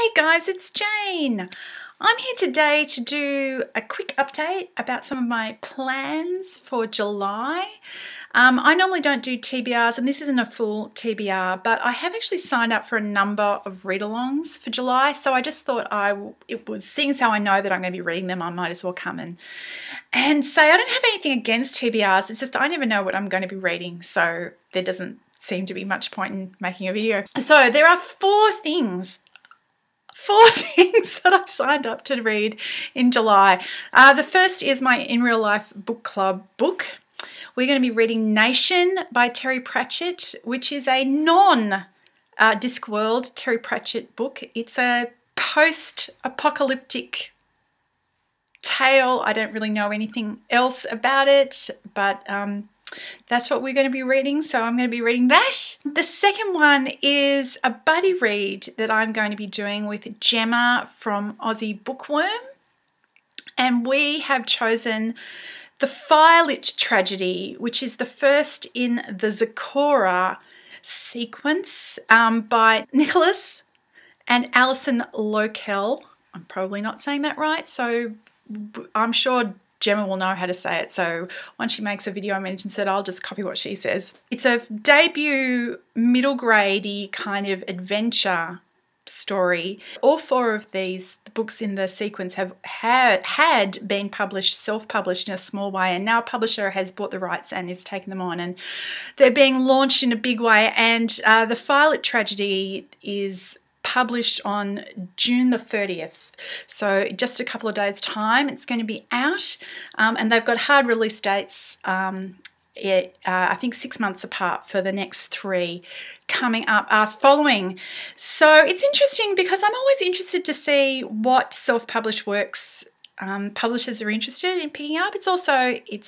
Hey guys, it's Jane. I'm here today to do a quick update about some of my plans for July. I normally don't do TBRs, and this isn't a full TBR, but I have actually signed up for a number of read-alongs for July, so I just thought seeing as how I know that I'm going to be reading them, I might as well come and say I don't have anything against TBRs. It's just I never know what I'm going to be reading, so there doesn't seem to be much point in making a video. So there are four things that I've signed up to read in July. The first is my In Real Life Book Club book. We're going to be reading Nation by Terry Pratchett, which is a non-Discworld Terry Pratchett book. It's a post-apocalyptic tale. I don't really know anything else about it, but that's what we're going to be reading, so I'm going to be reading that. The second one is a buddy read that I'm going to be doing with Gemma from Aussie Bookworm, and we have chosen the Fyrelit tragedy, which is the first in the Zarkora sequence by Nicholas and Alison Lochel. I'm probably not saying that right, so I'm sure Gemma will know how to say it, so once she makes a video and mentions it, I'll just copy what she says. It's a debut middle grade-y kind of adventure story. All four of these books in the sequence had been published, self-published in a small way, and now a publisher has bought the rights and is taking them on, and they're being launched in a big way. And the Fyrelit tragedy is published on June the 30th, so just a couple of days time it's going to be out, and they've got hard release dates, I think 6 months apart for the next three coming up following. So it's interesting because I'm always interested to see what self-published works publishers are interested in picking up. It's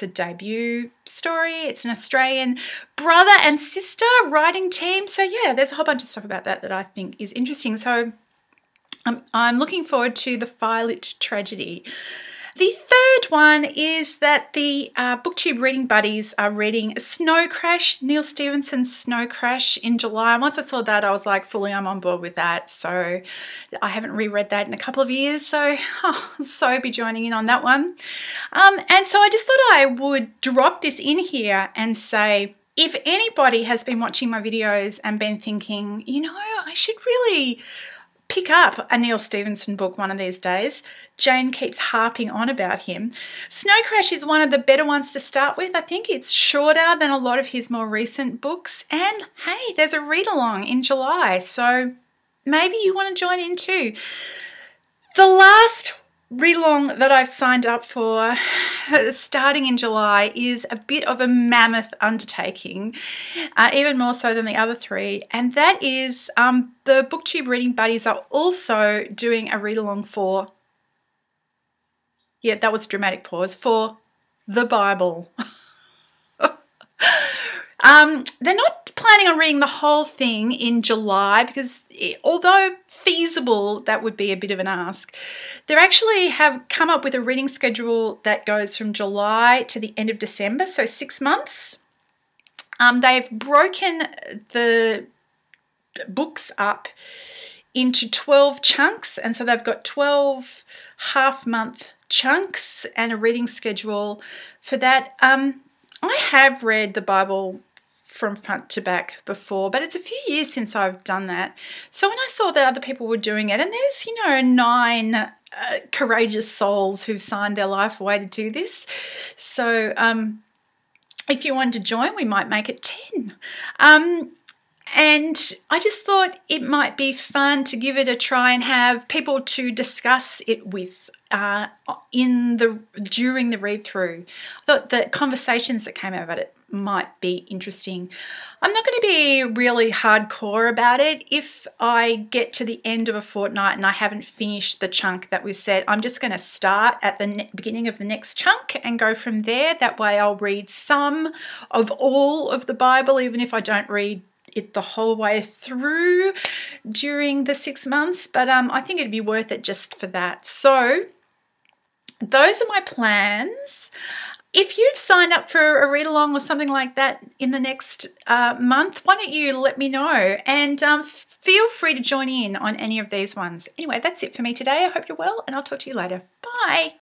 a debut story. It's an Australian brother and sister writing team. So yeah, there's a whole bunch of stuff about that I think is interesting. So I'm looking forward to the Fyrelit tragedy. The third one is that the BookTube reading buddies are reading Snowcrash, Neal Stephenson's Snowcrash in July. And once I saw that, I was like, I'm on board with that. So I haven't reread that in a couple of years. So I'll be joining in on that one. And so I just thought I would drop this in here and say, if anybody has been watching my videos and been thinking, I should really pick up a Neal Stephenson book one of these days. Jane keeps harping on about him. Snowcrash is one of the better ones to start with. I think it's shorter than a lot of his more recent books. And hey, there's a read-along in July, so maybe you want to join in too. The last read-along that I've signed up for starting in July is a bit of a mammoth undertaking, even more so than the other three, and that is the BookTube reading buddies are also doing a read-along for, yeah, that was a dramatic pause, for the Bible. They're not planning on reading the whole thing in July because although feasible, that would be a bit of an ask. They actually have come up with a reading schedule that goes from July to the end of December, so 6 months. They've broken the books up into 12 chunks, and so they've got 12 half-month chunks and a reading schedule for that. I have read the Bible from front to back before, but it's a few years since I've done that. So when I saw that other people were doing it, and there's, 9 courageous souls who've signed their life away to do this. So if you wanted to join, we might make it 10. And I just thought it might be fun to give it a try and have people to discuss it with during the read-through. I thought the conversations that came out of it might be interesting. I'm not going to be really hardcore about it. If I get to the end of a fortnight and I haven't finished the chunk that was set, I'm just going to start at the beginning of the next chunk and go from there. That way I'll read some of all of the Bible, even if I don't read it the whole way through during the 6 months, but I think it'd be worth it just for that. So those are my plans. If you've signed up for a read-along or something like that in the next month, why don't you let me know? And feel free to join in on any of these ones. Anyway, that's it for me today. I hope you're well, and I'll talk to you later. Bye.